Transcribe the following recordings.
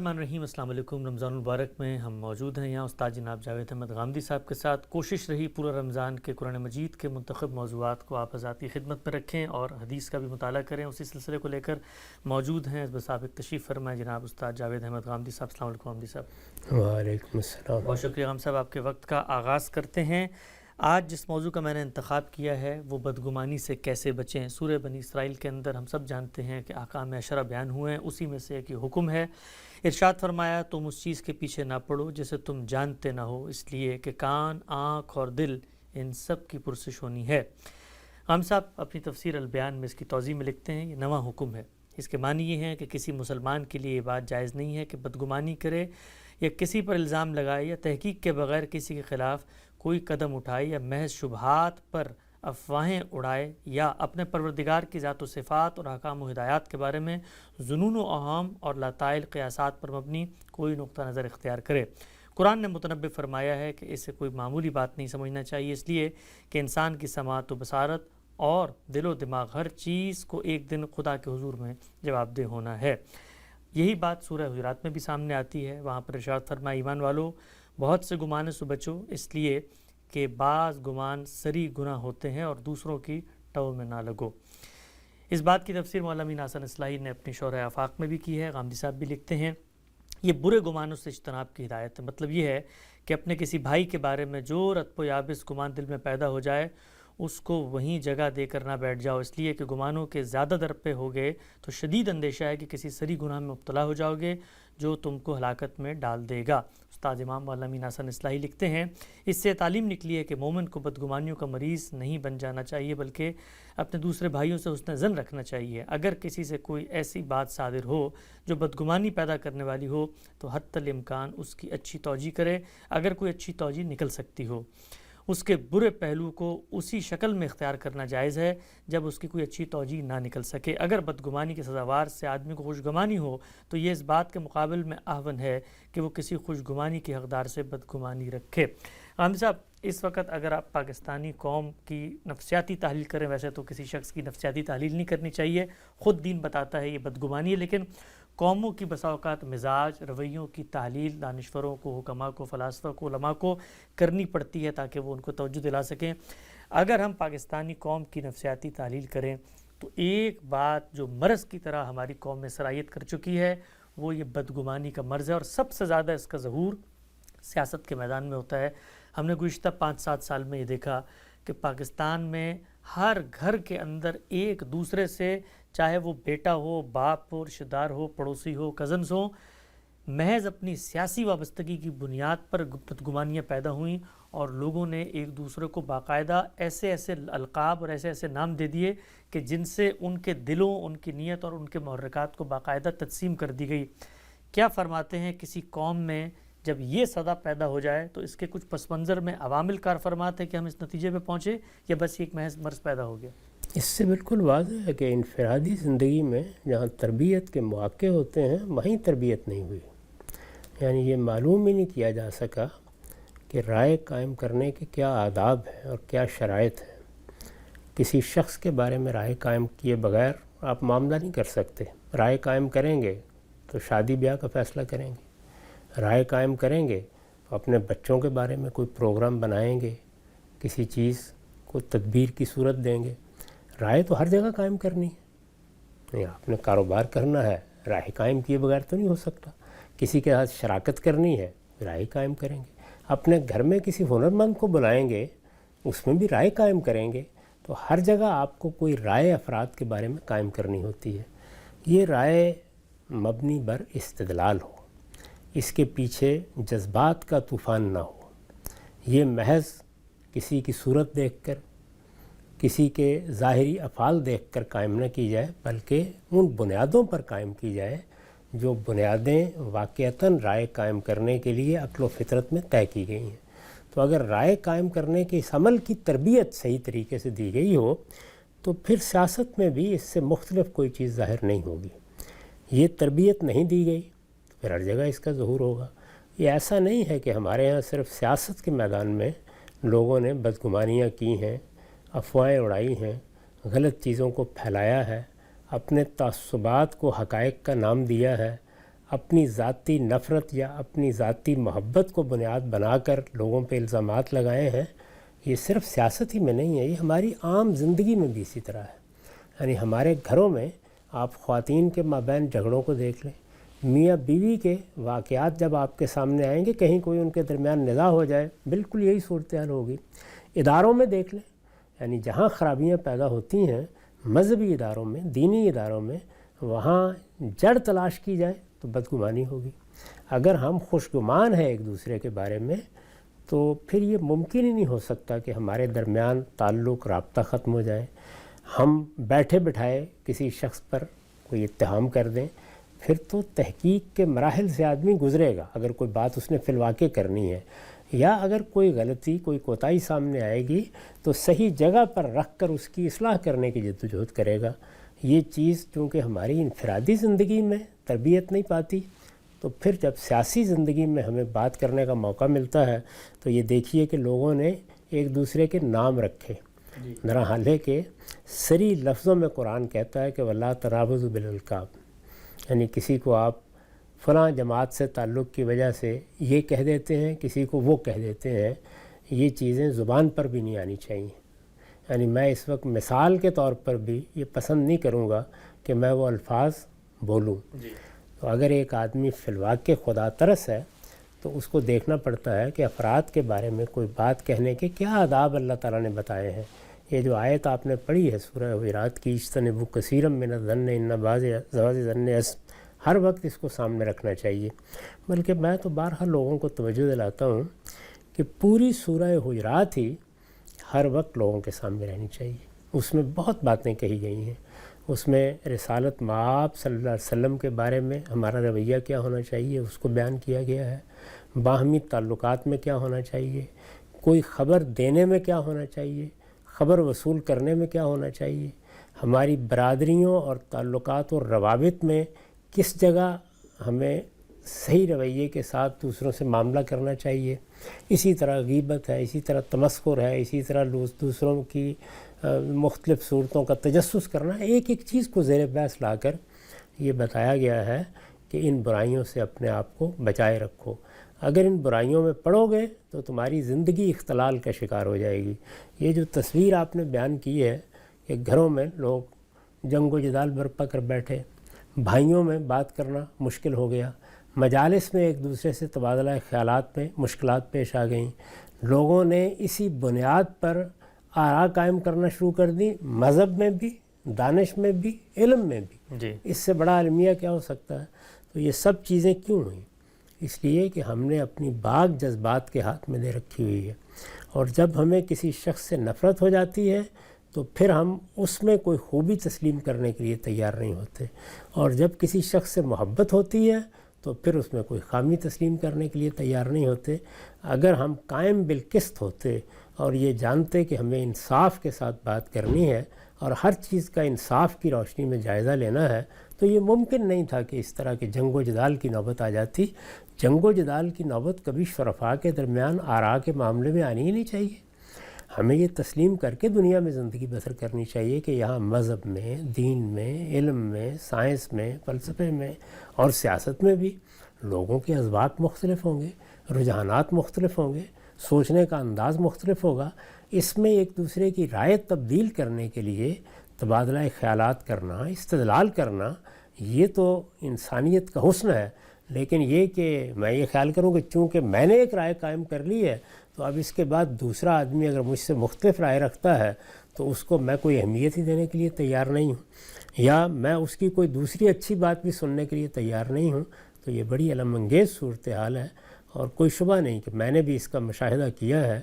الرحمن الرحیم۔ السلام علیکم۔ رمضان المبارک میں ہم موجود ہیں یہاں استاد جناب جاوید احمد غامدی صاحب کے ساتھ۔ کوشش رہی پورا رمضان کے قرآن مجید کے منتخب موضوعات کو آپ حضرات کی خدمت میں رکھیں اور حدیث کا بھی مطالعہ کریں۔ اسی سلسلے کو لے کر موجود ہیں بسابق تشریف فرمائے جناب استاد جاوید احمد غامدی صاحب۔ السلام علیکم غامدی صاحب۔ وعلیکم السلام۔ بہت شکریہ غام صاحب، آپ کے وقت کا آغاز کرتے ہیں۔ آج جس موضوع کا میں نے انتخاب کیا ہے وہ بدگمانی سے کیسے بچیں۔ سورہ بنی اسرائیل کے اندر ہم سب جانتے ہیں کہ احکام عشرہ بیان ہوئے ہیں، اسی میں سے ایک یہ حکم ہے۔ ارشاد فرمایا تم اس چیز کے پیچھے نہ پڑو جسے تم جانتے نہ ہو، اس لیے کہ کان، آنکھ اور دل ان سب کی پرسش ہونی ہے۔ غام صاحب اپنی تفسیر البیان میں اس کی توضیح میں لکھتے ہیں یہ نواں حکم ہے۔ اس کے معنی یہ ہیں کہ کسی مسلمان کے لیے یہ بات جائز نہیں ہے کہ بدگمانی کرے یا کسی پر الزام لگائے یا تحقیق کے بغیر کسی کے خلاف کوئی قدم اٹھائے یا محض شبہات پر افواہیں اڑائے یا اپنے پروردگار کی ذات و صفات اور احکام و ہدایات کے بارے میں ظنون و اوہام اور لاتعلق قیاسات پر مبنی کوئی نقطہ نظر اختیار کرے۔ قرآن نے متنبہ فرمایا ہے کہ اسے کوئی معمولی بات نہیں سمجھنا چاہیے، اس لیے کہ انسان کی سماعت و بصارت اور دل و دماغ ہر چیز کو ایک دن خدا کے حضور میں جواب دہ ہونا ہے۔ یہی بات سورہ حجرات میں بھی سامنے آتی ہے۔ وہاں پر ارشاد فرمایا ایمان والو بہت سے گمانوں سے بچو، اس لیے کہ بعض گمان سری گناہ ہوتے ہیں اور دوسروں کی ٹو میں نہ لگو۔ اس بات کی تفسیر مولانا امین حسن اصلاحی نے اپنی شرح آفاق میں بھی کی ہے۔ غامدی صاحب بھی لکھتے ہیں یہ برے گمانوں سے اجتناب کی ہدایت ہے۔ مطلب یہ ہے کہ اپنے کسی بھائی کے بارے میں جو رتب و یابس گمان دل میں پیدا ہو جائے اس کو وہیں جگہ دے کر نہ بیٹھ جاؤ، اس لیے کہ گمانوں کے زیادہ در پہ ہو گئے تو شدید اندیشہ ہے کہ کسی سری گناہ میں مبتلا ہو جاؤ گے جو تم کو ہلاکت میں ڈال دے گا۔ استاد امام مولانا امین حسن اصلاحی لکھتے ہیں اس سے تعلیم نکلی ہے کہ مومن کو بدگمانیوں کا مریض نہیں بن جانا چاہیے بلکہ اپنے دوسرے بھائیوں سے حسن ظن رکھنا چاہیے۔ اگر کسی سے کوئی ایسی بات صادر ہو جو بدگمانی پیدا کرنے والی ہو تو حتی الامکان اس کی اچھی توجیہ کرے، اگر کوئی اچھی توجیہ نکل سکتی ہو۔ اس کے برے پہلو کو اسی شکل میں اختیار کرنا جائز ہے جب اس کی کوئی اچھی توجیہ نہ نکل سکے۔ اگر بدگمانی کے سزاوار سے آدمی کو خوشگمانی ہو تو یہ اس بات کے مقابل میں احون ہے کہ وہ کسی خوشگمانی کے حقدار سے بدگمانی رکھے۔ غامدی صاحب اس وقت اگر آپ پاکستانی قوم کی نفسیاتی تحلیل کریں، ویسے تو کسی شخص کی نفسیاتی تحلیل نہیں کرنی چاہیے، خود دین بتاتا ہے یہ بدگمانی ہے، لیکن قوموں کی بسا اوقات مزاج رویوں کی تحلیل دانشوروں کو، حکماء کو، فلاسفہ کو، علماء کو کرنی پڑتی ہے تاکہ وہ ان کو توجہ دلا سکیں۔ اگر ہم پاکستانی قوم کی نفسیاتی تحلیل کریں تو ایک بات جو مرض کی طرح ہماری قوم میں سرایت کر چکی ہے وہ یہ بدگمانی کا مرض ہے، اور سب سے زیادہ اس کا ظہور سیاست کے میدان میں ہوتا ہے۔ ہم نے گزشتہ 5-7 سال میں یہ دیکھا کہ پاکستان میں ہر گھر کے اندر ایک دوسرے سے، چاہے وہ بیٹا ہو، باپ ہو، رشتہ دار ہو، پڑوسی ہو، کزنز ہو، محض اپنی سیاسی وابستگی کی بنیاد پر بدگمانیاں پیدا ہوئیں اور لوگوں نے ایک دوسرے کو باقاعدہ ایسے ایسے القاب اور ایسے ایسے نام دے دیے کہ جن سے ان کے دلوں، ان کی نیت اور ان کے محرکات کو باقاعدہ تقسیم کر دی گئی۔ کیا فرماتے ہیں کسی قوم میں جب یہ صدا پیدا ہو جائے تو اس کے کچھ پس منظر میں عوامل کار فرماتے ہیں کہ ہم اس نتیجے پہ پہنچے یا بس ایک محض مرض پیدا ہو گیا؟ اس سے بالکل واضح ہے کہ انفرادی زندگی میں جہاں تربیت کے مواقع ہوتے ہیں وہیں تربیت نہیں ہوئی۔ یعنی یہ معلوم ہی نہیں کیا جا سکا کہ رائے قائم کرنے کے کیا آداب ہیں اور کیا شرائط ہیں۔ کسی شخص کے بارے میں رائے قائم کیے بغیر آپ معاملہ نہیں کر سکتے۔ رائے قائم کریں گے تو شادی بیاہ کا فیصلہ کریں گے، رائے قائم کریں گے تو اپنے بچوں کے بارے میں کوئی پروگرام بنائیں گے، کسی چیز کو تدبیر کی صورت دیں گے۔ رائے تو ہر جگہ قائم کرنی ہے۔ آپ نے کاروبار کرنا ہے، رائے قائم کیے بغیر تو نہیں ہو سکتا۔ کسی کے ساتھ شراکت کرنی ہے، رائے قائم کریں گے۔ اپنے گھر میں کسی ہنرمند کو بلائیں گے، اس میں بھی رائے قائم کریں گے۔ تو ہر جگہ آپ کو کوئی رائے افراد کے بارے میں قائم کرنی ہوتی ہے۔ یہ رائے مبنی بر استدلال ہو، اس کے پیچھے جذبات کا طوفان نہ ہو، یہ محض کسی کی صورت دیکھ کر، کسی کے ظاہری افعال دیکھ کر قائم نہ کی جائے بلکہ ان بنیادوں پر قائم کی جائے جو بنیادیں واقعتاً رائے قائم کرنے کے لیے عقل و فطرت میں طے کی گئی ہیں۔ تو اگر رائے قائم کرنے کے اس عمل کی تربیت صحیح طریقے سے دی گئی ہو تو پھر سیاست میں بھی اس سے مختلف کوئی چیز ظاہر نہیں ہوگی۔ یہ تربیت نہیں دی گئی تو پھر ہر جگہ اس کا ظہور ہوگا۔ یہ ایسا نہیں ہے کہ ہمارے ہاں صرف سیاست کے میدان میں لوگوں نے بدگمانیاں کی ہیں، افواہیں اڑائی ہیں، غلط چیزوں کو پھیلایا ہے، اپنے تعصبات کو حقائق کا نام دیا ہے، اپنی ذاتی نفرت یا اپنی ذاتی محبت کو بنیاد بنا کر لوگوں پہ الزامات لگائے ہیں، یہ صرف سیاست ہی میں نہیں ہے، یہ ہماری عام زندگی میں بھی اسی طرح ہے۔ یعنی ہمارے گھروں میں آپ خواتین کے مابین جھگڑوں کو دیکھ لیں، میاں بیوی کے واقعات جب آپ کے سامنے آئیں گے، کہیں کوئی ان کے درمیان نزاع ہو جائے، بالکل یہی صورتحال ہوگی۔ اداروں میں دیکھ لیں، یعنی جہاں خرابیاں پیدا ہوتی ہیں مذہبی اداروں میں، دینی اداروں میں، وہاں جڑ تلاش کی جائے تو بدگمانی ہوگی۔ اگر ہم خوشگمان ہیں ایک دوسرے کے بارے میں تو پھر یہ ممکن ہی نہیں ہو سکتا کہ ہمارے درمیان تعلق، رابطہ ختم ہو جائے۔ ہم بیٹھے بٹھائے کسی شخص پر کوئی اتہام کر دیں، پھر تو تحقیق کے مراحل سے آدمی گزرے گا اگر کوئی بات اس نے فی الواقع کرنی ہے، یا اگر کوئی غلطی، کوئی کوتاہی سامنے آئے گی تو صحیح جگہ پر رکھ کر اس کی اصلاح کرنے کی جدوجہد کرے گا۔ یہ چیز چونکہ ہماری انفرادی زندگی میں تربیت نہیں پاتی، تو پھر جب سیاسی زندگی میں ہمیں بات کرنے کا موقع ملتا ہے تو یہ دیکھیے کہ لوگوں نے ایک دوسرے کے نام رکھے، ذرا حالے کہ سری لفظوں میں قرآن کہتا ہے کہ وَلَا تَنَابَزُوا بِالْأَلْقَابِ، یعنی کسی کو آپ فلاں جماعت سے تعلق کی وجہ سے یہ کہہ دیتے ہیں، کسی کو وہ کہہ دیتے ہیں، یہ چیزیں زبان پر بھی نہیں آنی چاہیے۔ یعنی میں اس وقت مثال کے طور پر بھی یہ پسند نہیں کروں گا کہ میں وہ الفاظ بولوں۔ تو اگر ایک آدمی فی الواقع خدا ترس ہے تو اس کو دیکھنا پڑتا ہے کہ افراد کے بارے میں کوئی بات کہنے کے کیا آداب اللہ تعالیٰ نے بتائے ہیں۔ یہ جو آیت آپ نے پڑھی ہے سورہ حجرات کی، اجتنبوا کثیرا من الظن ان بعض الظن اثم، ہر وقت اس کو سامنے رکھنا چاہیے۔ بلکہ میں تو بارہا لوگوں کو توجہ دلاتا ہوں کہ پوری سورہ حجرات ہی ہر وقت لوگوں کے سامنے رہنی چاہیے۔ اس میں بہت باتیں کہی گئی ہیں، اس میں رسالت مآب صلی اللہ علیہ وسلم کے بارے میں ہمارا رویہ کیا ہونا چاہیے اس کو بیان کیا گیا ہے، باہمی تعلقات میں کیا ہونا چاہیے، کوئی خبر دینے میں کیا ہونا چاہیے، خبر وصول کرنے میں کیا ہونا چاہیے، ہماری برادریوں اور تعلقات اور روابط میں کس جگہ ہمیں صحیح رویے کے ساتھ دوسروں سے معاملہ کرنا چاہیے۔ اسی طرح غیبت ہے، اسی طرح تمسخر ہے، اسی طرح دوسروں کی مختلف صورتوں کا تجسس کرنا، ایک ایک چیز کو زیر بحث لا کر یہ بتایا گیا ہے کہ ان برائیوں سے اپنے آپ کو بچائے رکھو۔ اگر ان برائیوں میں پڑو گے تو تمہاری زندگی اختلال کا شکار ہو جائے گی۔ یہ جو تصویر آپ نے بیان کی ہے کہ گھروں میں لوگ جنگ و جدال برپا کر بیٹھے، بھائیوں میں بات کرنا مشکل ہو گیا، مجالس میں ایک دوسرے سے تبادلہ خیالات میں مشکلات پیش آ گئیں، لوگوں نے اسی بنیاد پر آراء قائم کرنا شروع کر دی، مذہب میں بھی، دانش میں بھی، علم میں بھی۔ اس سے بڑا المیہ کیا ہو سکتا ہے؟ تو یہ سب چیزیں کیوں ہوئیں؟ اس لیے کہ ہم نے اپنی باغ جذبات کے ہاتھ میں دے رکھی ہوئی ہے، اور جب ہمیں کسی شخص سے نفرت ہو جاتی ہے تو پھر ہم اس میں کوئی خوبی تسلیم کرنے کے لیے تیار نہیں ہوتے، اور جب کسی شخص سے محبت ہوتی ہے تو پھر اس میں کوئی خامی تسلیم کرنے کے لیے تیار نہیں ہوتے۔ اگر ہم قائم بالقسط ہوتے اور یہ جانتے کہ ہمیں انصاف کے ساتھ بات کرنی ہے اور ہر چیز کا انصاف کی روشنی میں جائزہ لینا ہے، تو یہ ممکن نہیں تھا کہ اس طرح کے جنگ و جدال کی نوبت آ جاتی۔ جنگ و جدال کی نوبت کبھی شرفاء کے درمیان آراء کے معاملے میں آنی ہی نہیں چاہیے۔ ہمیں یہ تسلیم کر کے دنیا میں زندگی بسر کرنی چاہیے کہ یہاں مذہب میں، دین میں، علم میں، سائنس میں، فلسفے میں اور سیاست میں بھی لوگوں کے اذواق مختلف ہوں گے، رجحانات مختلف ہوں گے، سوچنے کا انداز مختلف ہوگا۔ اس میں ایک دوسرے کی رائے تبدیل کرنے کے لیے تبادلہ خیالات کرنا، استدلال کرنا، یہ تو انسانیت کا حسن ہے۔ لیکن یہ کہ میں یہ خیال کروں کہ چونکہ میں نے ایک رائے قائم کر لی ہے تو اب اس کے بعد دوسرا آدمی اگر مجھ سے مختلف رائے رکھتا ہے تو اس کو میں کوئی اہمیت ہی دینے کے لیے تیار نہیں ہوں، یا میں اس کی کوئی دوسری اچھی بات بھی سننے کے لیے تیار نہیں ہوں، تو یہ بڑی علم انگیز صورتحال ہے۔ اور کوئی شبہ نہیں کہ میں نے بھی اس کا مشاہدہ کیا ہے۔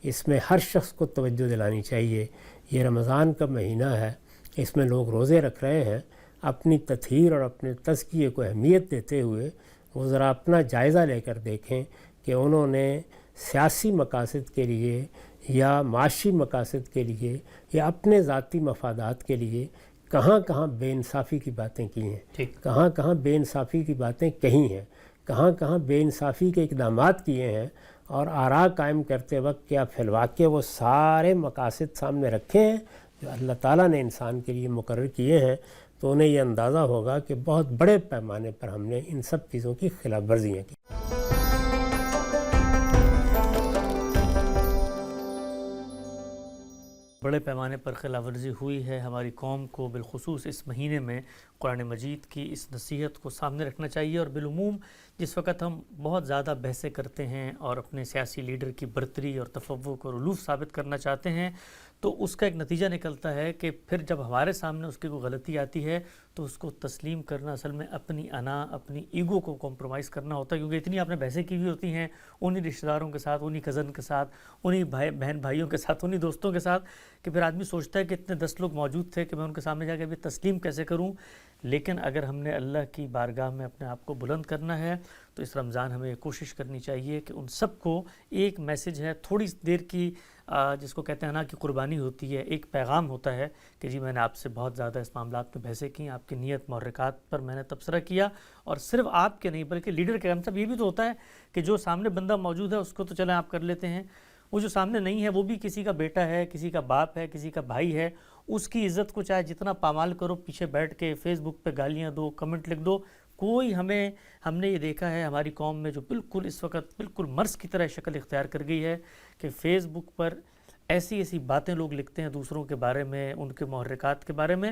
اس میں ہر شخص کو توجہ دلانی چاہیے۔ یہ رمضان کا مہینہ ہے، اس میں لوگ روزے رکھ رہے ہیں، اپنی تطہیر اور اپنے تزکیے کو اہمیت دیتے ہوئے وہ ذرا اپنا جائزہ لے کر دیکھیں کہ انہوں نے سیاسی مقاصد کے لیے یا معاشی مقاصد کے لیے یا اپنے ذاتی مفادات کے لیے کہاں کہاں بے انصافی کی باتیں کی ہیں، کہاں کہاں بے انصافی کی باتیں کہی ہیں، کہاں کہاں بے انصافی کے اقدامات کیے ہیں، اور آراء قائم کرتے وقت کیا فی الواقع وہ سارے مقاصد سامنے رکھے ہیں جو اللہ تعالیٰ نے انسان کے لیے مقرر کیے ہیں۔ تو انہیں یہ اندازہ ہوگا کہ بہت بڑے پیمانے پر ہم نے ان سب چیزوں کی خلاف ورزیاں کی۔ بڑے پیمانے پر خلاف ورزی ہوئی ہے۔ ہماری قوم کو بالخصوص اس مہینے میں قرآن مجید کی اس نصیحت کو سامنے رکھنا چاہیے، اور بالعموم جس وقت ہم بہت زیادہ بحثیں کرتے ہیں اور اپنے سیاسی لیڈر کی برتری اور تفوق اور علوف ثابت کرنا چاہتے ہیں، تو اس کا ایک نتیجہ نکلتا ہے کہ پھر جب ہمارے سامنے اس کی کوئی غلطی آتی ہے تو اس کو تسلیم کرنا اصل میں اپنی انا، اپنی ایگو کو کمپرومائز کرنا ہوتا ہے، کیونکہ اتنی آپ نے بحثیں کی ہوئی ہوتی ہیں انہی رشتہ داروں کے ساتھ، انہی کزن کے ساتھ، انہی بہن بھائیوں کے ساتھ، انہی دوستوں کے ساتھ، کہ پھر آدمی سوچتا ہے کہ اتنے 10 لوگ موجود تھے کہ میں ان کے سامنے جا کے بھی تسلیم کیسے کروں۔ لیکن اگر ہم نے اللہ کی بارگاہ میں اپنے آپ کو بلند کرنا ہے تو اس رمضان ہمیں یہ کوشش کرنی چاہیے کہ ان سب کو ایک میسج ہے، تھوڑی دیر کی جس کو کہتے ہیں نا کہ قربانی ہوتی ہے، ایک پیغام ہوتا ہے کہ جی میں نے آپ سے بہت زیادہ اس معاملات میں بحثیں کی، آپ کی نیت محرکات پر میں نے تبصرہ کیا، اور صرف آپ کے نہیں بلکہ لیڈر کے مطلب یہ بھی تو ہوتا ہے کہ جو سامنے بندہ موجود ہے اس کو تو چلیں آپ کر لیتے ہیں، وہ جو سامنے نہیں ہے وہ بھی کسی کا بیٹا ہے، کسی کا باپ ہے، کسی کا بھائی ہے، اس کی عزت کو چاہے جتنا پامال کرو، پیچھے بیٹھ کے فیس بک پہ گالیاں دو، کمنٹ لکھ دو، کوئی ہم نے یہ دیکھا ہے ہماری قوم میں جو بالکل اس وقت بالکل مرض کی طرح شکل اختیار کر گئی ہے کہ فیس بک پر ایسی باتیں لوگ لکھتے ہیں دوسروں کے بارے میں، ان کے محرکات کے بارے میں،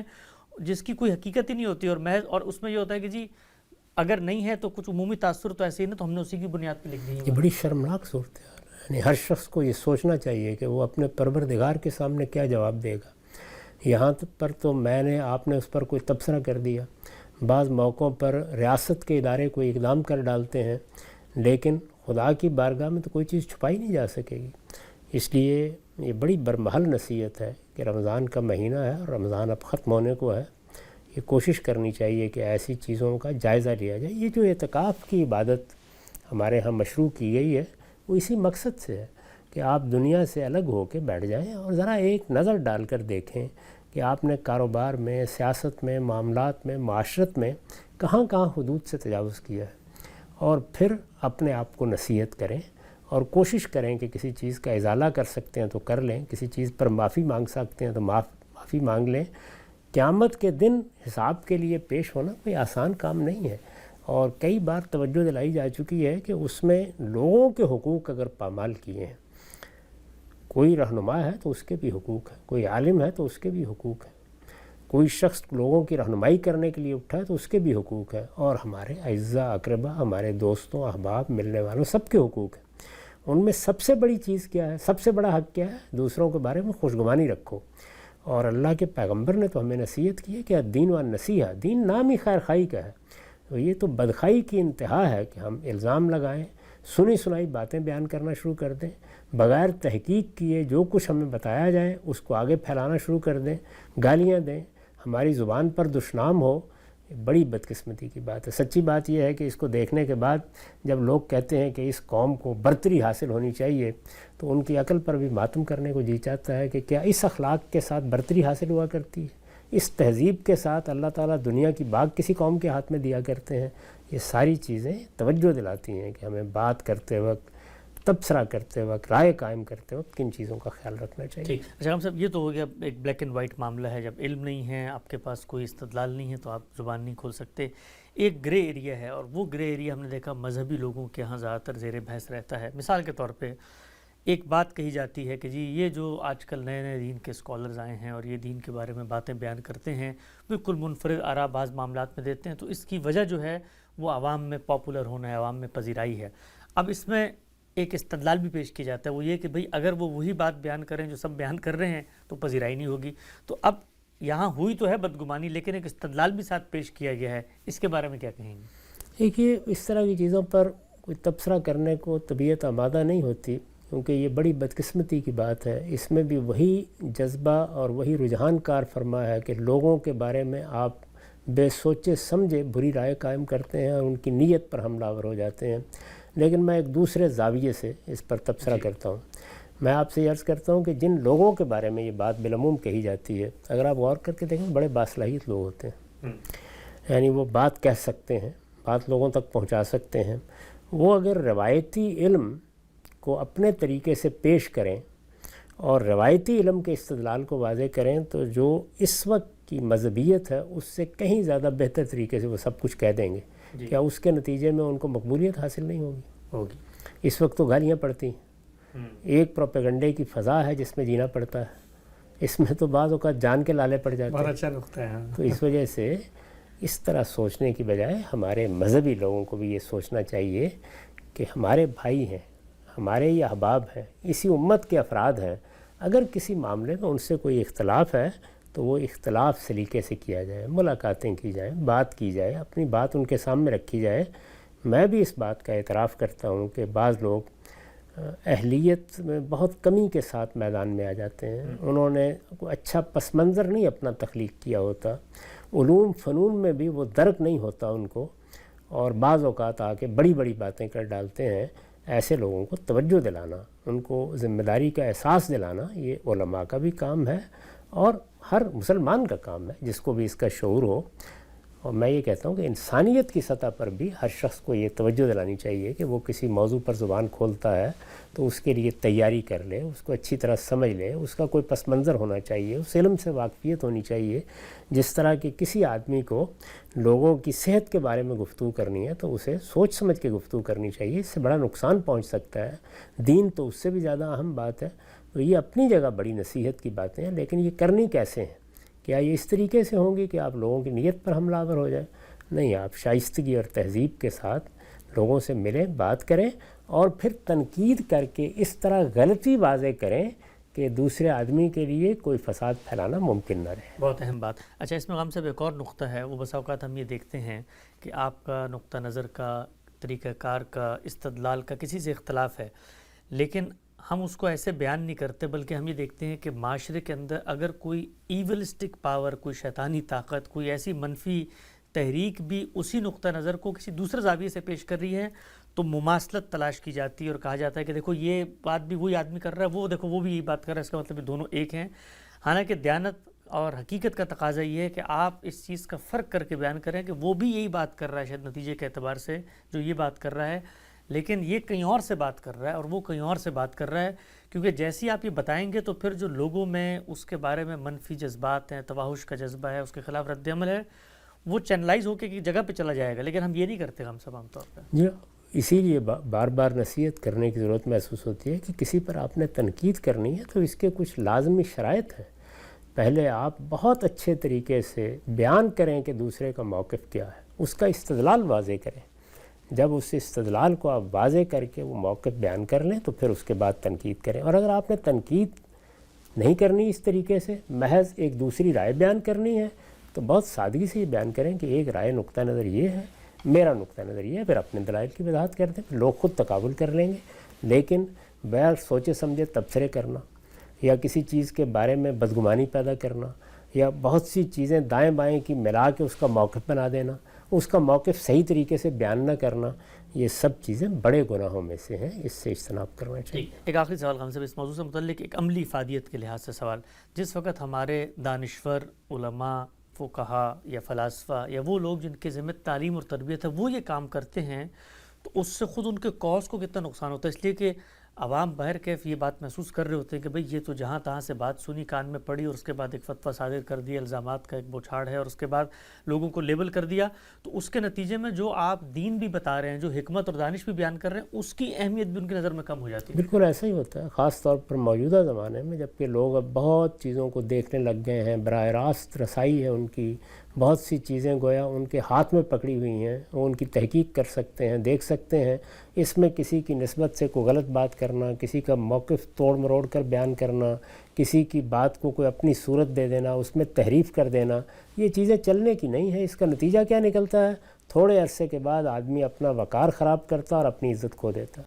جس کی کوئی حقیقت ہی نہیں ہوتی، اور محض اور اس میں یہ ہوتا ہے کہ جی اگر نہیں ہے تو کچھ عمومی تاثر تو ایسے ہی نا، تو ہم نے اسی کی بنیاد پہ لکھ دی ہے۔ یہ بڑی شرمناک صورتحال ہے، یعنی ہر شخص کو یہ سوچنا چاہیے کہ وہ اپنے پروردگار کے سامنے کیا جواب دے گا۔ یہاں پر تو آپ نے اس پر کوئی تبصرہ کر دیا، بعض موقعوں پر ریاست کے ادارے کوئی اقدام کر ڈالتے ہیں، لیکن خدا کی بارگاہ میں تو کوئی چیز چھپائی نہیں جا سکے گی۔ اس لیے یہ بڑی برمحل نصیحت ہے کہ رمضان کا مہینہ ہے اور رمضان اب ختم ہونے کو ہے، یہ کوشش کرنی چاہیے کہ ایسی چیزوں کا جائزہ لیا جائے۔ یہ جو اعتکاف کی عبادت ہمارے ہاں مشروع کی گئی ہے وہ اسی مقصد سے ہے کہ آپ دنیا سے الگ ہو کے بیٹھ جائیں اور ذرا ایک نظر ڈال کر دیکھیں کہ آپ نے کاروبار میں، سیاست میں، معاملات میں، معاشرت میں کہاں کہاں حدود سے تجاوز کیا ہے، اور پھر اپنے آپ کو نصیحت کریں اور کوشش کریں کہ کسی چیز کا ازالہ کر سکتے ہیں تو کر لیں، کسی چیز پر معافی مانگ سکتے ہیں تو معافی مانگ لیں۔ قیامت کے دن حساب کے لیے پیش ہونا کوئی آسان کام نہیں ہے، اور کئی بار توجہ دلائی جا چکی ہے کہ اس میں لوگوں کے حقوق اگر پامال کیے ہیں، کوئی رہنما ہے تو اس کے بھی حقوق ہیں، کوئی عالم ہے تو اس کے بھی حقوق ہیں، کوئی شخص لوگوں کی رہنمائی کرنے کے لیے اٹھا ہے تو اس کے بھی حقوق ہیں، اور ہمارے اعزاء اقربا، ہمارے دوستوں، احباب، ملنے والوں سب کے حقوق ہیں۔ ان میں سب سے بڑی چیز کیا ہے، سب سے بڑا حق کیا ہے؟ دوسروں کے بارے میں خوشگمانی رکھو، اور اللہ کے پیغمبر نے تو ہمیں نصیحت کی ہے کہ الدین والنصیحہ، دین نام ہی خیر خواہی کا ہے، تو یہ تو بدخواہی کی انتہا ہے کہ ہم الزام لگائیں، سنی سنائی باتیں بیان کرنا شروع کر دیں، بغیر تحقیق کیے جو کچھ ہمیں بتایا جائے اس کو آگے پھیلانا شروع کر دیں، گالیاں دیں، ہماری زبان پر دشنام ہو۔ بڑی بدقسمتی کی بات ہے۔ سچی بات یہ ہے کہ اس کو دیکھنے کے بعد جب لوگ کہتے ہیں کہ اس قوم کو برتری حاصل ہونی چاہیے تو ان کی عقل پر بھی ماتم کرنے کو جی چاہتا ہے کہ کیا اس اخلاق کے ساتھ برتری حاصل ہوا کرتی ہے؟ اس تہذیب کے ساتھ اللہ تعالیٰ دنیا کی باغ کسی قوم کے ہاتھ میں دیا کرتے ہیں؟ یہ ساری چیزیں توجہ دلاتی ہیں کہ ہمیں بات کرتے وقت، تبصرہ کرتے وقت، رائے قائم کرتے وقت کن چیزوں کا خیال رکھنا چاہیے۔ ٹھیک، اچھا ہم صاحب یہ تو ہو گیا ایک بلیک اینڈ وائٹ معاملہ ہے، جب علم نہیں ہے، آپ کے پاس کوئی استدلال نہیں ہے تو آپ زبان نہیں کھول سکتے۔ ایک گرے ایریا ہے، اور وہ گرے ایریا ہم نے دیکھا مذہبی لوگوں کے ہاں زیادہ تر زیر بحث رہتا ہے۔ مثال کے طور پہ ایک بات کہی جاتی ہے کہ جی یہ جو آج کل نئے نئے دین کے اسکالرز آئے ہیں اور یہ دین کے بارے میں باتیں بیان کرتے ہیں، بالکل منفرد آراء بعض معاملات میں دیتے ہیں، تو اس کی وجہ جو ہے وہ عوام میں پاپولر ہونا ہے، عوام میں پذیرائی ہے۔ اب اس میں ایک استدلال بھی پیش کیا جاتا ہے، وہ یہ کہ بھئی اگر وہ وہی بات بیان کریں جو سب بیان کر رہے ہیں تو پذیرائی نہیں ہوگی۔ تو اب یہاں ہوئی تو ہے بدگمانی، لیکن ایک استدلال بھی ساتھ پیش کیا گیا ہے، اس کے بارے میں کیا کہیں گے؟ دیکھیے، اس طرح کی چیزوں پر کوئی تبصرہ کرنے کو طبیعت آمادہ نہیں ہوتی، کیونکہ یہ بڑی بدقسمتی کی بات ہے۔ اس میں بھی وہی جذبہ اور وہی رجحان کار فرما ہے کہ لوگوں کے بارے میں آپ بے سوچے سمجھے بری رائے قائم کرتے ہیں اور ان کی نیت پر حملہ آور ہو جاتے ہیں۔ لیکن میں ایک دوسرے زاویے سے اس پر تبصرہ کرتا ہوں۔ میں آپ سے عرض کرتا ہوں کہ جن لوگوں کے بارے میں یہ بات بالعموم کہی جاتی ہے، اگر آپ غور کر کے دیکھیں بڑے باصلاحیت لوگ ہوتے ہیں، یعنی وہ بات کہہ سکتے ہیں، بات لوگوں تک پہنچا سکتے ہیں۔ وہ اگر روایتی علم کو اپنے طریقے سے پیش کریں اور روایتی علم کے استدلال کو واضح کریں تو جو اس وقت کی مذہبیت ہے اس سے کہیں زیادہ بہتر طریقے سے وہ سب کچھ کہہ دیں گے، کیا اس کے نتیجے میں ان کو مقبولیت حاصل نہیں ہوگی؟ اس وقت تو گالیاں پڑتی ہیں، ایک پروپیگنڈے کی فضا ہے جس میں جینا پڑتا ہے، اس میں تو بعض اوقات جان کے لالے پڑ جاتے ہیں۔ بہت اچھا نقطہ ہے۔ تو اس وجہ سے اس طرح سوچنے کی بجائے ہمارے مذہبی لوگوں کو بھی یہ سوچنا چاہیے کہ ہمارے بھائی ہیں، ہمارے یہ احباب ہیں، اسی امت کے افراد ہیں، اگر کسی معاملے میں ان سے کوئی اختلاف ہے تو وہ اختلاف سلیقے سے کیا جائے، ملاقاتیں کی جائیں، بات کی جائے، اپنی بات ان کے سامنے رکھی جائے۔ میں بھی اس بات کا اعتراف کرتا ہوں کہ بعض لوگ اہلیت میں بہت کمی کے ساتھ میدان میں آ جاتے ہیں، انہوں نے کوئی اچھا پس منظر نہیں اپنا تخلیق کیا ہوتا، علوم فنون میں بھی وہ درک نہیں ہوتا ان کو، اور بعض اوقات آ کے بڑی بڑی باتیں کر ڈالتے ہیں۔ ایسے لوگوں کو توجہ دلانا، ان کو ذمہ داری کا احساس دلانا، یہ علماء کا بھی کام ہے اور ہر مسلمان کا کام ہے جس کو بھی اس کا شعور ہو۔ اور میں یہ کہتا ہوں کہ انسانیت کی سطح پر بھی ہر شخص کو یہ توجہ دلانی چاہیے کہ وہ کسی موضوع پر زبان کھولتا ہے تو اس کے لیے تیاری کر لے، اس کو اچھی طرح سمجھ لے، اس کا کوئی پس منظر ہونا چاہیے، اس علم سے واقفیت ہونی چاہیے۔ جس طرح کہ کسی آدمی کو لوگوں کی صحت کے بارے میں گفتگو کرنی ہے تو اسے سوچ سمجھ کے گفتگو کرنی چاہیے، اس سے بڑا نقصان پہنچ سکتا ہے۔ دین تو اس سے بھی زیادہ اہم بات ہے۔ تو یہ اپنی جگہ بڑی نصیحت کی باتیں ہیں، لیکن یہ کرنی کیسے ہیں؟ کیا یہ اس طریقے سے ہوں گی کہ آپ لوگوں کی نیت پر حملہ آور ہو جائے؟ نہیں، آپ شائستگی اور تہذیب کے ساتھ لوگوں سے ملیں، بات کریں اور پھر تنقید کر کے اس طرح غلطی واضح کریں کہ دوسرے آدمی کے لیے کوئی فساد پھیلانا ممکن نہ رہے۔ بہت اہم بات۔ اچھا، اس میں غم صاحب ایک اور نقطہ ہے، وہ بسا اوقات ہم یہ دیکھتے ہیں کہ آپ کا نقطہ نظر کا، طریقہ کار کا، استدلال کا کسی سے اختلاف ہے، لیکن ہم اس کو ایسے بیان نہیں کرتے، بلکہ ہم یہ دیکھتے ہیں کہ معاشرے کے اندر اگر کوئی ایولسٹک پاور، کوئی شیطانی طاقت، کوئی ایسی منفی تحریک بھی اسی نقطہ نظر کو کسی دوسرے زاویے سے پیش کر رہی ہے تو مماثلت تلاش کی جاتی ہے اور کہا جاتا ہے کہ دیکھو یہ بات بھی وہی آدمی کر رہا ہے، وہ دیکھو وہ بھی یہی بات کر رہا ہے، اس کا مطلب یہ دونوں ایک ہیں۔ حالانکہ دیانت اور حقیقت کا تقاضا یہ ہے کہ آپ اس چیز کا فرق کر کے بیان کریں کہ وہ بھی یہی بات کر رہا ہے، شاید نتیجے کے اعتبار سے جو یہ بات کر رہا ہے، لیکن یہ کہیں اور سے بات کر رہا ہے اور وہ کہیں اور سے بات کر رہا ہے، کیونکہ جیسی آپ یہ بتائیں گے تو پھر جو لوگوں میں اس کے بارے میں منفی جذبات ہیں، توحش کا جذبہ ہے، اس کے خلاف رد عمل ہے، وہ چینلائز ہو کے ایک جگہ پہ چلا جائے گا، لیکن ہم یہ نہیں کرتے ہم سب عام طور پہ۔ جی، اسی لیے بار بار نصیحت کرنے کی ضرورت محسوس ہوتی ہے کہ کسی پر آپ نے تنقید کرنی ہے تو اس کے کچھ لازمی شرائط ہیں۔ پہلے آپ بہت اچھے طریقے سے بیان کریں کہ دوسرے کا موقف کیا ہے، اس کا استدلال واضح کریں۔ جب اس استدلال کو آپ واضح کر کے وہ موقف بیان کر لیں تو پھر اس کے بعد تنقید کریں۔ اور اگر آپ نے تنقید نہیں کرنی اس طریقے سے، محض ایک دوسری رائے بیان کرنی ہے تو بہت سادگی سے یہ بیان کریں کہ ایک رائے نقطہ نظر یہ ہے، میرا نقطہ نظر یہ ہے، پھر اپنے دلائل کی وضاحت کر دیں، لوگ خود تقابل کر لیں گے۔ لیکن بغیر سوچے سمجھے تبصرے کرنا یا کسی چیز کے بارے میں بدگمانی پیدا کرنا یا بہت سی چیزیں دائیں بائیں کی ملا کے اس کا موقف بنا دینا، اس کا موقف صحیح طریقے سے بیان نہ کرنا، یہ سب چیزیں بڑے گناہوں میں سے ہیں، اس سے اجتناب کرنا چاہیے۔ ایک آخری سوال غم صاحب، اس موضوع سے متعلق ایک عملی افادیت کے لحاظ سے سوال، جس وقت ہمارے دانشور، علماء، فقہا یا فلاسفہ یا وہ لوگ جن کے ذمہ تعلیم اور تربیت ہے وہ یہ کام کرتے ہیں تو اس سے خود ان کے کاز کو کتنا نقصان ہوتا ہے، اس لیے کہ عوام بہر کیف یہ بات محسوس کر رہے ہوتے ہیں کہ بھئی یہ تو جہاں تہاں سے بات سنی، کان میں پڑی اور اس کے بعد ایک فتویٰ صادر کر دیا، الزامات کا ایک بوچھاڑ ہے اور اس کے بعد لوگوں کو لیبل کر دیا، تو اس کے نتیجے میں جو آپ دین بھی بتا رہے ہیں، جو حکمت اور دانش بھی بیان کر رہے ہیں، اس کی اہمیت بھی ان کی نظر میں کم ہو جاتی ہے۔ بالکل ایسا ہی ہوتا ہے، خاص طور پر موجودہ زمانے میں، جب کہ لوگ اب بہت چیزوں کو دیکھنے لگ گئے ہیں، براہ راست رسائی ہے ان کی، بہت سی چیزیں گویا ان کے ہاتھ میں پکڑی ہوئی ہیں، وہ ان کی تحقیق کر سکتے ہیں، دیکھ سکتے ہیں۔ اس میں کسی کی نسبت سے کوئی غلط بات کرنا، کسی کا موقف توڑ مروڑ کر بیان کرنا، کسی کی بات کو کوئی اپنی صورت دے دینا، اس میں تحریف کر دینا، یہ چیزیں چلنے کی نہیں ہیں۔ اس کا نتیجہ کیا نکلتا ہے؟ تھوڑے عرصے کے بعد آدمی اپنا وقار خراب کرتا اور اپنی عزت کھو دیتا۔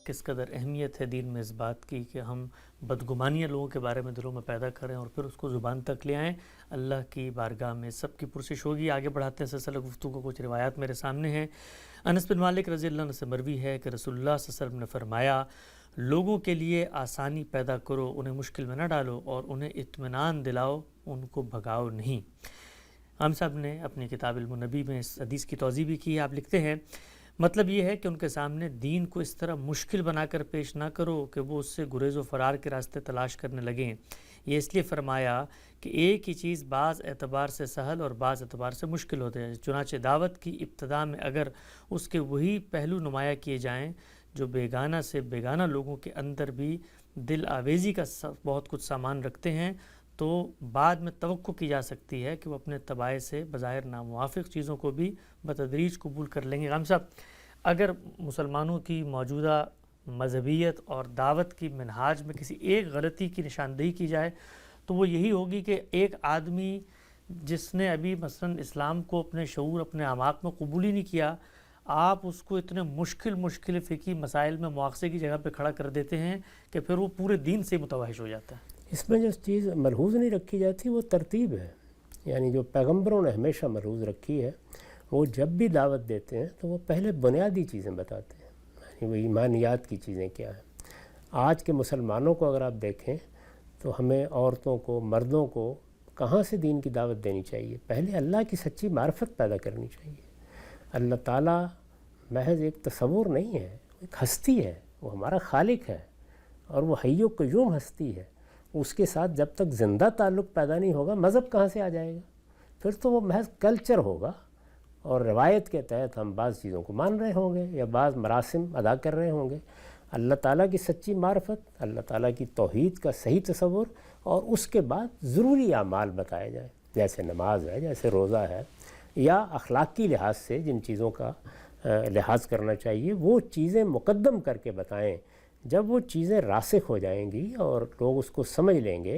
کس قدر اہمیت ہے دین میں اس بات کی کہ ہم بدگمانیاں لوگوں کے بارے میں دلوں میں پیدا کریں اور پھر اس کو زبان تک لے آئیں۔ اللہ کی بارگاہ میں سب کی پرسش ہوگی۔ آگے بڑھاتے ہیں سلسلہ گفتگو، کچھ روایات میرے سامنے ہیں۔ انس بن مالک رضی اللہ عنہ سے مروی ہے کہ رسول اللہ صلی اللہ علیہ وسلم نے فرمایا، لوگوں کے لیے آسانی پیدا کرو، انہیں مشکل میں نہ ڈالو اور انہیں اطمینان دلاؤ، ان کو بھگاؤ نہیں۔ ہم صاحب نے اپنی کتاب علم النبی میں اس حدیث کی توضیح بھی کی ہے۔ آپ لکھتے ہیں، مطلب یہ ہے کہ ان کے سامنے دین کو اس طرح مشکل بنا کر پیش نہ کرو کہ وہ اس سے گریز و فرار کے راستے تلاش کرنے لگیں۔ یہ اس لیے فرمایا کہ ایک ہی چیز بعض اعتبار سے سہل اور بعض اعتبار سے مشکل ہوتے ہیں، چنانچہ دعوت کی ابتدا میں اگر اس کے وہی پہلو نمایاں کیے جائیں جو بیگانہ سے بیگانہ لوگوں کے اندر بھی دل آویزی کا بہت کچھ سامان رکھتے ہیں، تو بعد میں توقع کی جا سکتی ہے کہ وہ اپنے طبائع سے بظاہر ناموافق چیزوں کو بھی بتدریج قبول کر لیں گے۔ غام صاحب، اگر مسلمانوں کی موجودہ مذہبیت اور دعوت کی منہاج میں کسی ایک غلطی کی نشاندہی کی جائے تو وہ یہی ہوگی کہ ایک آدمی جس نے ابھی مثلا اسلام کو اپنے شعور، اپنے اعماق میں قبول ہی نہیں کیا، آپ اس کو اتنے مشکل فقہی مسائل میں مواخذے کی جگہ پہ کھڑا کر دیتے ہیں کہ پھر وہ پورے دین سے متوحش ہو جاتا ہے۔ اس میں جو چیز ملحوظ نہیں رکھی جاتی وہ ترتیب ہے، یعنی جو پیغمبروں نے ہمیشہ ملحوظ رکھی ہے، وہ جب بھی دعوت دیتے ہیں تو وہ پہلے بنیادی چیزیں بتاتے ہیں، یعنی وہ ایمانیات کی چیزیں کیا ہیں۔ آج کے مسلمانوں کو اگر آپ دیکھیں تو ہمیں عورتوں کو، مردوں کو کہاں سے دین کی دعوت دینی چاہیے؟ پہلے اللہ کی سچی معرفت پیدا کرنی چاہیے۔ اللہ تعالیٰ محض ایک تصور نہیں ہے، ایک ہستی ہے، وہ ہمارا خالق ہے اور وہ حی و قیوم ہستی ہے۔ اس کے ساتھ جب تک زندہ تعلق پیدا نہیں ہوگا، مذہب کہاں سے آ جائے گا؟ پھر تو وہ محض کلچر ہوگا اور روایت کے تحت ہم بعض چیزوں کو مان رہے ہوں گے یا بعض مراسم ادا کر رہے ہوں گے۔ اللہ تعالیٰ کی سچی معرفت، اللہ تعالیٰ کی توحید کا صحیح تصور، اور اس کے بعد ضروری اعمال بتائے جائیں، جیسے نماز ہے، جیسے روزہ ہے، یا اخلاقی لحاظ سے جن چیزوں کا لحاظ کرنا چاہیے وہ چیزیں مقدم کر کے بتائیں۔ جب وہ چیزیں راسخ ہو جائیں گی اور لوگ اس کو سمجھ لیں گے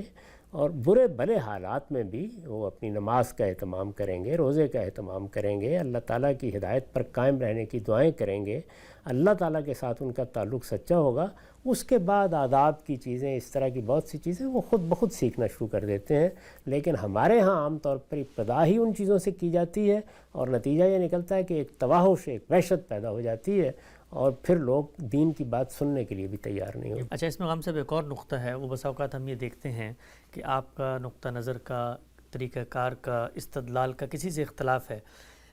اور برے بھلے حالات میں بھی وہ اپنی نماز کا اہتمام کریں گے، روزے کا اہتمام کریں گے، اللہ تعالیٰ کی ہدایت پر قائم رہنے کی دعائیں کریں گے، اللہ تعالیٰ کے ساتھ ان کا تعلق سچا ہوگا، اس کے بعد آداب کی چیزیں، اس طرح کی بہت سی چیزیں وہ خود بخود سیکھنا شروع کر دیتے ہیں۔ لیکن ہمارے ہاں عام طور پر ابتدا ہی ان چیزوں سے کی جاتی ہے اور نتیجہ یہ نکلتا ہے کہ ایک تواہش، ایک وحشت پیدا ہو جاتی ہے اور پھر لوگ دین کی بات سننے کے لیے بھی تیار نہیں ہوتے۔ اچھا، اس میں غام صاحب ایک اور نقطہ ہے، وہ بس اوقات ہم یہ دیکھتے ہیں کہ آپ کا نقطہ نظر کا، طریقہ کار کا، استدلال کا کسی سے اختلاف ہے،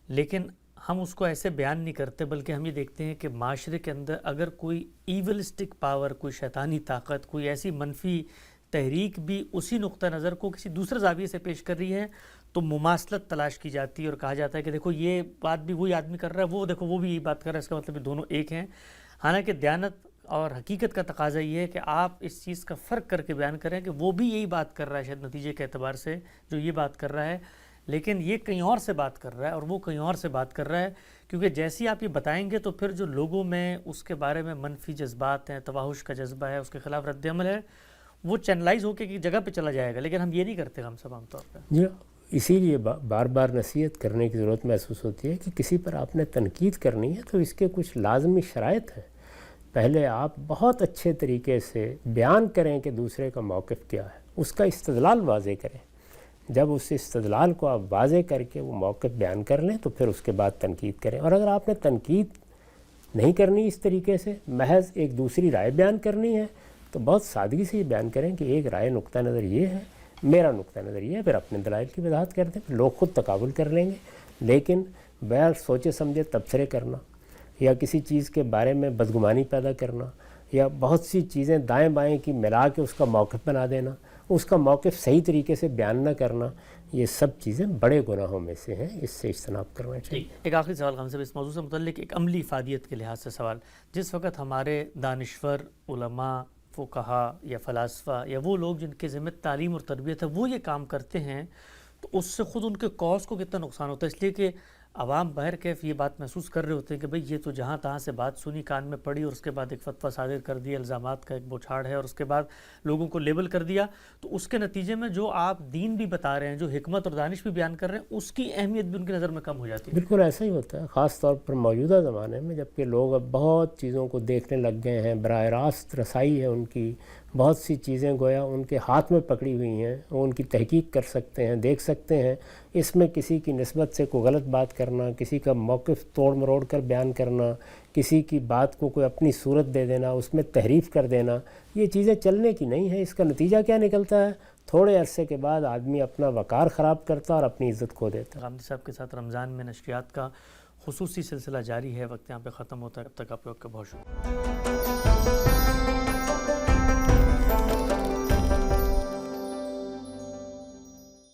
لیکن ہم اس کو ایسے بیان نہیں کرتے، بلکہ ہم یہ دیکھتے ہیں کہ معاشرے کے اندر اگر کوئی ایولسٹک پاور، کوئی شیطانی طاقت، کوئی ایسی منفی تحریک بھی اسی نقطہ نظر کو کسی دوسرے زاویے سے پیش کر رہی ہے تو مماثلت تلاش کی جاتی ہے اور کہا جاتا ہے کہ دیکھو یہ بات بھی وہی آدمی کر رہا ہے، وہ دیکھو وہ بھی یہی بات کر رہا ہے، اس کا مطلب یہ دونوں ایک ہیں۔ حالانکہ دیانت اور حقیقت کا تقاضا یہ ہے کہ آپ اس چیز کا فرق کر کے بیان کریں کہ وہ بھی یہی بات کر رہا ہے شاید نتیجے کے اعتبار سے جو یہ بات کر رہا ہے، لیکن یہ کہیں اور سے بات کر رہا ہے اور وہ کہیں اور سے بات کر رہا ہے، کیونکہ جیسی آپ یہ بتائیں گے تو پھر جو لوگوں میں اس کے بارے میں منفی جذبات ہیں، تواہش کا جذبہ ہے، اس کے خلاف رد عمل ہے، وہ چینلائز ہو کے ایک جگہ پہ چلا جائے گا، لیکن ہم یہ نہیں کرتے ہم سب عام طور پہ۔ جی، اسی لیے بار بار نصیحت کرنے کی ضرورت محسوس ہوتی ہے کہ کسی پر آپ نے تنقید کرنی ہے تو اس کے کچھ لازمی شرائط ہیں۔ پہلے آپ بہت اچھے طریقے سے بیان کریں کہ دوسرے کا موقف کیا ہے، اس کا استدلال واضح کریں۔ جب اس استدلال کو آپ واضح کر کے وہ موقف بیان کر لیں تو پھر اس کے بعد تنقید کریں، اور اگر آپ نے تنقید نہیں کرنی اس طریقے سے، محض ایک دوسری رائے بیان کرنی ہے تو بہت سادگی سے یہ بیان کریں کہ ایک رائے نقطہ نظر یہ ہے، میرا نقطہ نظر یہ ہے، پھر اپنے دلائل کی وضاحت کر دیں، لوگ خود تقابل کر لیں گے۔ لیکن بغیر سوچے سمجھے تبصرے کرنا یا کسی چیز کے بارے میں بدگمانی پیدا کرنا یا بہت سی چیزیں دائیں بائیں کی ملا کے اس کا موقف بنا دینا، اس کا موقف صحیح طریقے سے بیان نہ کرنا، یہ سب چیزیں بڑے گناہوں میں سے ہیں، اس سے اجتناب کرنا چاہیے۔ ایک آخری سوال غام صاحب اس موضوع سے متعلق، ایک عملی افادیت کے لحاظ سے سوال، جس وقت ہمارے دانشور، علماء، فقہا یا فلاسفہ یا وہ لوگ جن کے ذمہ تعلیم اور تربیت ہے وہ یہ کام کرتے ہیں تو اس سے خود ان کے کاز کو کتنا نقصان ہوتا ہے، اس لیے کہ عوام بہر کیف یہ بات محسوس کر رہے ہوتے ہیں کہ بھئی یہ تو جہاں تہاں سے بات سنی، کان میں پڑی اور اس کے بعد ایک فتویٰ صادر کر دیا، الزامات کا ایک بوچھاڑ ہے اور اس کے بعد لوگوں کو لیبل کر دیا، تو اس کے نتیجے میں جو آپ دین بھی بتا رہے ہیں، جو حکمت اور دانش بھی بیان کر رہے ہیں، اس کی اہمیت بھی ان کی نظر میں کم ہو جاتی ہے۔ بالکل ایسا ہی ہوتا ہے، خاص طور پر موجودہ زمانے میں، جبکہ لوگ اب بہت چیزوں کو دیکھنے لگ گئے ہیں، براہ راست رسائی ہے ان کی، بہت سی چیزیں گویا ان کے ہاتھ میں پکڑی ہوئی ہیں، وہ ان کی تحقیق کر سکتے ہیں، دیکھ سکتے ہیں۔ اس میں کسی کی نسبت سے کوئی غلط بات کرنا، کسی کا موقف توڑ مروڑ کر بیان کرنا، کسی کی بات کو کوئی اپنی صورت دے دینا، اس میں تحریف کر دینا، یہ چیزیں چلنے کی نہیں ہیں۔ اس کا نتیجہ کیا نکلتا ہے؟ تھوڑے عرصے کے بعد آدمی اپنا وقار خراب کرتا اور اپنی عزت کھو دیتا۔ غامدی صاحب کے ساتھ رمضان میں نشریات کا خصوصی سلسلہ جاری ہے. وقت یہاں پہ ختم ہوتا ہے. اب تک آپ لوگ کا بہت شکریہ.